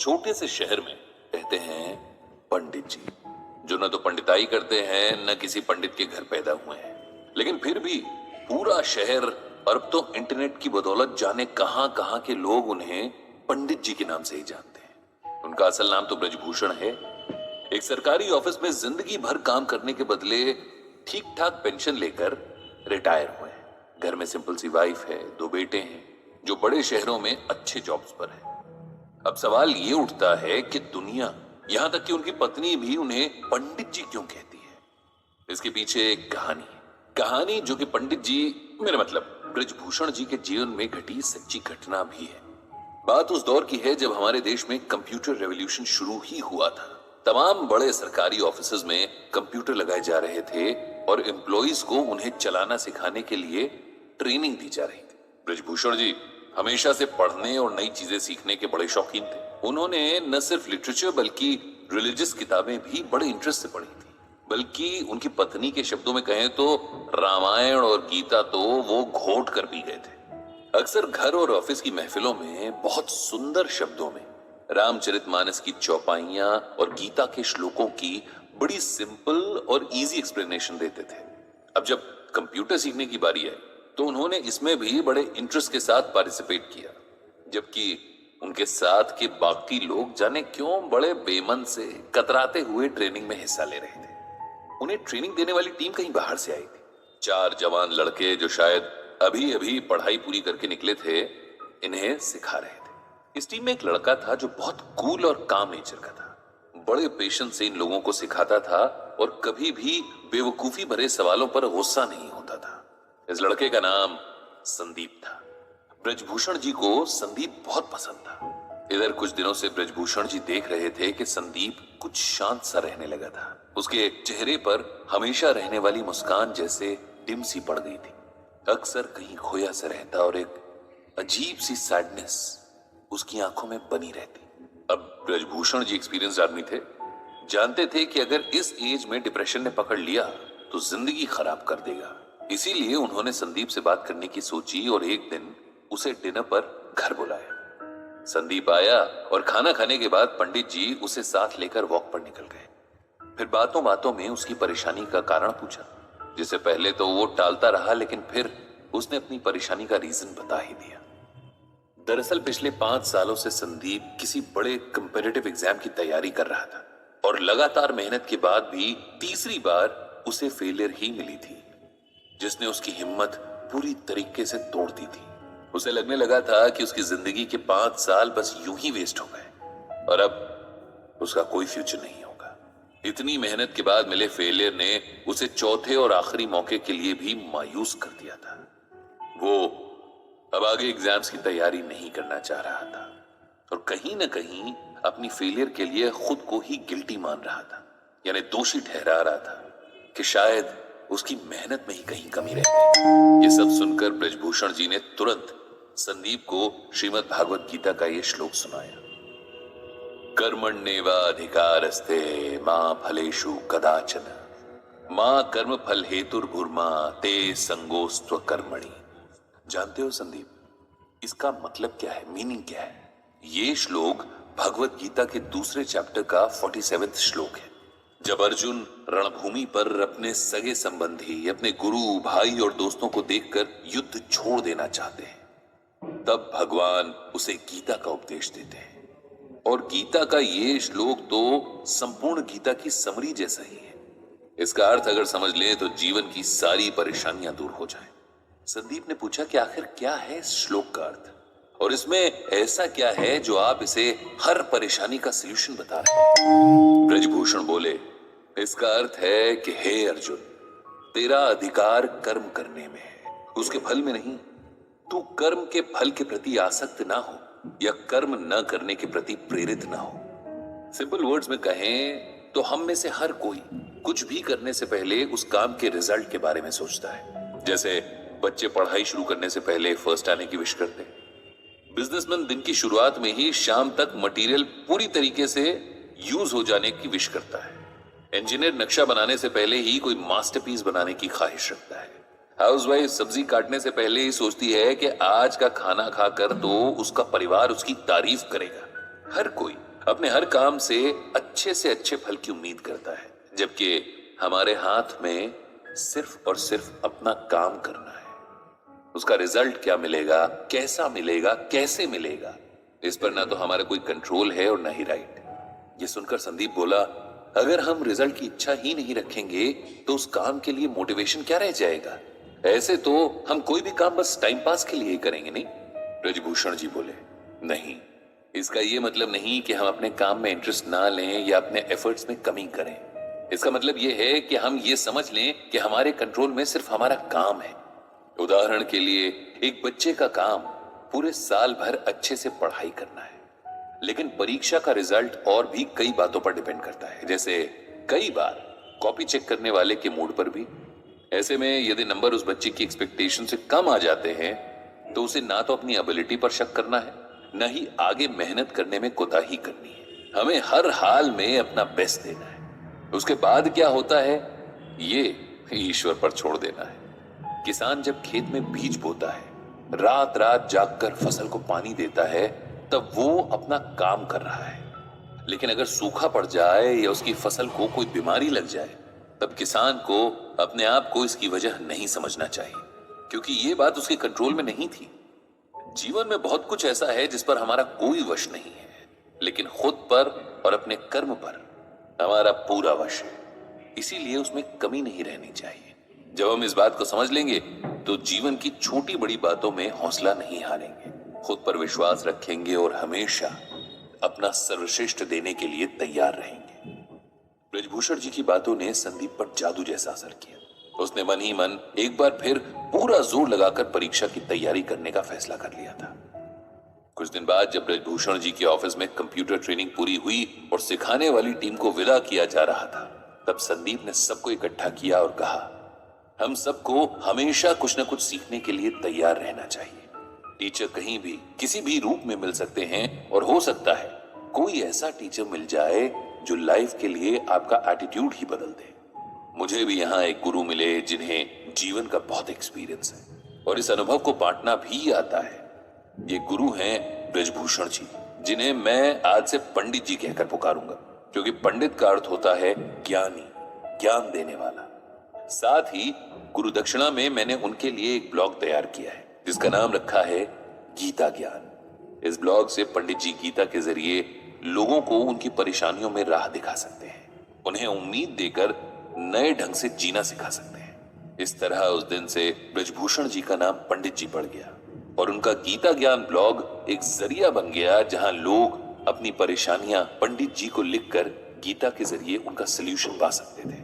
छोटे से शहर में रहते हैं पंडित जी, जो न तो पंडिताई करते हैं न किसी पंडित के घर पैदा हुए हैं, लेकिन फिर भी पूरा शहर और अब तो इंटरनेट की बदौलत जाने कहां कहां के लोग उन्हें पंडित जी के नाम से ही जानते हैं। उनका असल नाम तो ब्रजभूषण है। एक सरकारी ऑफिस में जिंदगी भर काम करने के बदले ठीक ठाक पेंशन लेकर रिटायर हुए हैं। घर में सिंपल सी वाइफ है, 2 बेटे हैं जो बड़े शहरों में अच्छे जॉब्स पर है। अब सवाल ये उठता है कि दुनिया, यहां तक कि उनकी पत्नी भी उन्हें पंडित जी क्यों कहती है। इसके पीछे एक कहानी जो कि पंडित जी, मेरा मतलब ब्रजभूषण जी के जीवन में घटी सच्ची घटना भी है। बात उस दौर की है जब हमारे देश में कंप्यूटर रेवोल्यूशन शुरू ही हुआ था। तमाम बड़े सरकारी ऑफिसेज में कंप्यूटर लगाए जा रहे थे और एम्प्लॉइज को उन्हें चलाना सिखाने के लिए ट्रेनिंग दी जा रही थी। ब्रजभूषण जी हमेशा से पढ़ने और नई चीजें सीखने के बड़े शौकीन थे। उन्होंने न सिर्फ लिटरेचर बल्कि रिलीजियस किताबें भी बड़े इंटरेस्ट से पढ़ी थी। बल्कि उनकी पत्नी के शब्दों में कहें तो रामायण और गीता तो वो घोट कर पी गए थे। अक्सर घर और ऑफिस की महफिलों में बहुत सुंदर शब्दों में रामचरितमानस की चौपाइयां और गीता के श्लोकों की बड़ी सिंपल और इजी एक्सप्लेनेशन देते थे। अब जब कंप्यूटर सीखने की बारी आई तो उन्होंने इसमें भी बड़े इंटरेस्ट के साथ पार्टिसिपेट किया, जबकि उनके साथ के बाकी लोग जाने क्यों बड़े बेमन से कतराते हुए ट्रेनिंग में हिस्सा ले रहे थे। उन्हें ट्रेनिंग देने वाली टीम कहीं बाहर से आई थी। 4 जवान लड़के जो शायद अभी अभी पढ़ाई पूरी करके निकले थे, इन्हें सिखा रहे थे। इस टीम में एक लड़का था जो बहुत कूल और काम नेचर का था। बड़े पेशेंस से इन लोगों को सिखाता था और कभी भी बेवकूफी भरे सवालों पर गुस्सा नहीं होता था। इस लड़के का नाम संदीप था। ब्रजभूषण जी को संदीप बहुत पसंद था। इधर कुछ दिनों से ब्रजभूषण जी देख रहे थे कि संदीप कुछ शांत सा रहने लगा था। उसके चेहरे पर हमेशा रहने वाली मुस्कान जैसे डिम सी पड़ गई थी। अक्सर कहीं खोया सा रहता और एक अजीब सी सैडनेस उसकी आंखों में बनी रहती। अब ब्रजभूषण जी एक्सपीरियंस्ड आदमी थे, जानते थे कि अगर इस एज में डिप्रेशन ने पकड़ लिया तो जिंदगी खराब कर देगा। इसीलिए उन्होंने संदीप से बात करने की सोची और एक दिन उसे डिनर पर घर बुलाया। संदीप आया और खाना खाने के बाद पंडित जी उसे साथ लेकर वॉक पर निकल गए। फिर बातों बातों में उसकी परेशानी का कारण पूछा, जिसे पहले तो वो टालता रहा, लेकिन फिर उसने अपनी परेशानी का रीजन बता ही दिया। दरअसल पिछले 5 सालों से संदीप किसी बड़े कंपेटिटिव एग्जाम की तैयारी कर रहा था और लगातार मेहनत के बाद भी तीसरी बार उसे फेलियर ही मिली थी, जिसने उसकी हिम्मत पूरी तरीके से तोड़ दी थी। उसे लगने लगा था कि उसकी जिंदगी के 5 साल बस यूं ही वेस्ट हो गए और अब उसका कोई फ्यूचर नहीं होगा। इतनी मेहनत के बाद मिले फेलियर ने उसे चौथे और आखिरी मौके के लिए भी मायूस कर दिया था। वो अब आगे एग्जाम्स की तैयारी नहीं करना चाह रहा था और कहीं ना कहीं अपनी फेलियर के लिए खुद को ही गिल्टी मान रहा था, यानी दोषी ठहरा रहा था कि शायद उसकी मेहनत में ही कहीं कमी रह गई। ये सब सुनकर ब्रजभूषण जी ने तुरंत संदीप को श्रीमद् भागवत गीता का ये श्लोक सुनाया। कर्मण्येवाधिकारस्ते मां फलेषु कदाचन मां कर्म फल हेतुर्भुर्मा ते संगोस्त्व कर्मणि। जानते हो संदीप, इसका मतलब क्या है, मीनिंग क्या है? ये श्लोक भगवत गीता के दूसरे चैप्टर का 47वां श्लोक है। जब अर्जुन रणभूमि पर अपने सगे संबंधी, अपने गुरु, भाई और दोस्तों को देखकर युद्ध छोड़ देना चाहते हैं, तब भगवान उसे गीता का उपदेश देते हैं। और गीता का ये श्लोक तो संपूर्ण गीता की समरी जैसा ही है। इसका अर्थ अगर समझ लें तो जीवन की सारी परेशानियां दूर हो जाएं। संदीप ने पूछा कि आखिर क्या है इस श्लोक का अर्थ और इसमें ऐसा क्या है जो आप इसे हर परेशानी का सलूशन बता रहे हैं? ब्रजभूषण बोले, इसका अर्थ है कि हे अर्जुन, तेरा अधिकार कर्म करने में है, उसके फल में नहीं। तू कर्म के फल के प्रति आसक्त ना हो या कर्म न करने के प्रति प्रेरित ना हो। सिंपल वर्ड्स में कहें तो हम में से हर कोई कुछ भी करने से पहले उस काम के रिजल्ट के बारे में सोचता है। जैसे बच्चे पढ़ाई शुरू करने से पहले फर्स्ट आने की विश करते हैं। बिजनेसमैन दिन की शुरुआत में ही शाम तक मटेरियल पूरी तरीके से यूज हो जाने की विश करता है। इंजीनियर नक्शा बनाने से पहले ही कोई मास्टरपीस बनाने की ख्वाहिश रखता है। हाउसवाइफ सब्जी काटने से पहले ही सोचती है कि आज का खाना खाकर तो उसका परिवार उसकी तारीफ करेगा। हर कोई अपने हर काम से अच्छे फल की उम्मीद करता है, जबकि हमारे हाथ में सिर्फ और सिर्फ अपना काम करना है। उसका रिजल्ट क्या मिलेगा, कैसा मिलेगा, कैसे मिलेगा, इस पर ना तो हमारा कोई कंट्रोल है और ना ही राइट। ये सुनकर संदीप बोला, अगर हम रिजल्ट की इच्छा ही नहीं रखेंगे तो उस काम के लिए मोटिवेशन क्या रह जाएगा? ऐसे तो हम कोई भी काम बस टाइम पास के लिए ही करेंगे, नहीं? ब्रजभूषण जी बोले, नहीं, इसका ये मतलब नहीं कि हम अपने काम में इंटरेस्ट ना लें या अपने एफर्ट्स में कमी करें। इसका मतलब ये है कि हम ये समझ लें कि हमारे कंट्रोल में सिर्फ हमारा काम है। उदाहरण के लिए, एक बच्चे का काम पूरे साल भर अच्छे से पढ़ाई करना है, लेकिन परीक्षा का रिजल्ट और भी कई बातों पर डिपेंड करता है, जैसे कई बार कॉपी चेक करने वाले के मूड पर भी। ऐसे में यदि नंबर उस बच्चे की एक्सपेक्टेशन से कम आ जाते हैं तो उसे ना तो अपनी एबिलिटी पर शक करना है, ना ही आगे मेहनत करने में कोताही करनी है। हमें हर हाल में अपना बेस्ट देना है। उसके बाद क्या होता है ये ईश्वर पर छोड़ देना है। किसान जब खेत में बीज बोता है, रात रात जागकर फसल को पानी देता है, तब वो अपना काम कर रहा है। लेकिन अगर सूखा पड़ जाए या उसकी फसल को कोई बीमारी लग जाए, तब किसान को अपने आप को इसकी वजह नहीं समझना चाहिए, क्योंकि ये बात उसके कंट्रोल में नहीं थी। जीवन में बहुत कुछ ऐसा है जिस पर हमारा कोई वश नहीं है, लेकिन खुद पर और अपने कर्म पर हमारा पूरा वश है। इसीलिए उसमें कमी नहीं रहनी चाहिए। जब हम इस बात को समझ लेंगे तो जीवन की छोटी बड़ी बातों में हौसला नहीं हारेंगे, खुद पर विश्वास रखेंगे और हमेशा अपना सर्वश्रेष्ठ देने के लिए तैयार रहेंगे। ब्रजभूषण जी की बातों ने संदीप पर जादू जैसा असर किया। उसने मन ही मन एक बार फिर पूरा जोर लगाकर परीक्षा की तैयारी करने का फैसला कर लिया था। कुछ दिन बाद जब ब्रजभूषण जी के ऑफिस में कंप्यूटर ट्रेनिंग पूरी हुई और सिखाने वाली टीम को विदा किया जा रहा था, तब संदीप ने सबको इकट्ठा किया और कहा, हम सबको हमेशा कुछ न कुछ सीखने के लिए तैयार रहना चाहिए। टीचर कहीं भी किसी भी रूप में मिल सकते हैं, और हो सकता है कोई ऐसा टीचर मिल जाए जो लाइफ के लिए आपका एटीट्यूड ही बदल दे। मुझे भी यहाँ एक गुरु मिले जिन्हें जीवन का बहुत एक्सपीरियंस है और इस अनुभव को बांटना भी आता है। ये गुरु हैं ब्रजभूषण जी, जिन्हें मैं आज से पंडित जी कहकर पुकारूंगा, क्योंकि पंडित का अर्थ होता है ज्ञानी, ज्ञान देने वाला। साथ ही गुरु दक्षिणा में मैंने उनके लिए एक ब्लॉग तैयार किया है जिसका नाम रखा है गीता ज्ञान। इस ब्लॉग से पंडित जी गीता के जरिए लोगों को उनकी परेशानियों में राह दिखा सकते हैं, उन्हें उम्मीद देकर नए ढंग से जीना सिखा सकते हैं। इस तरह उस दिन से ब्रजभूषण जी का नाम पंडित जी पड़ गया और उनका गीता ज्ञान ब्लॉग एक जरिया बन गया जहां लोग अपनी परेशानियां पंडित जी को लिखकर गीता के जरिए उनका सलूशन पा सकते थे।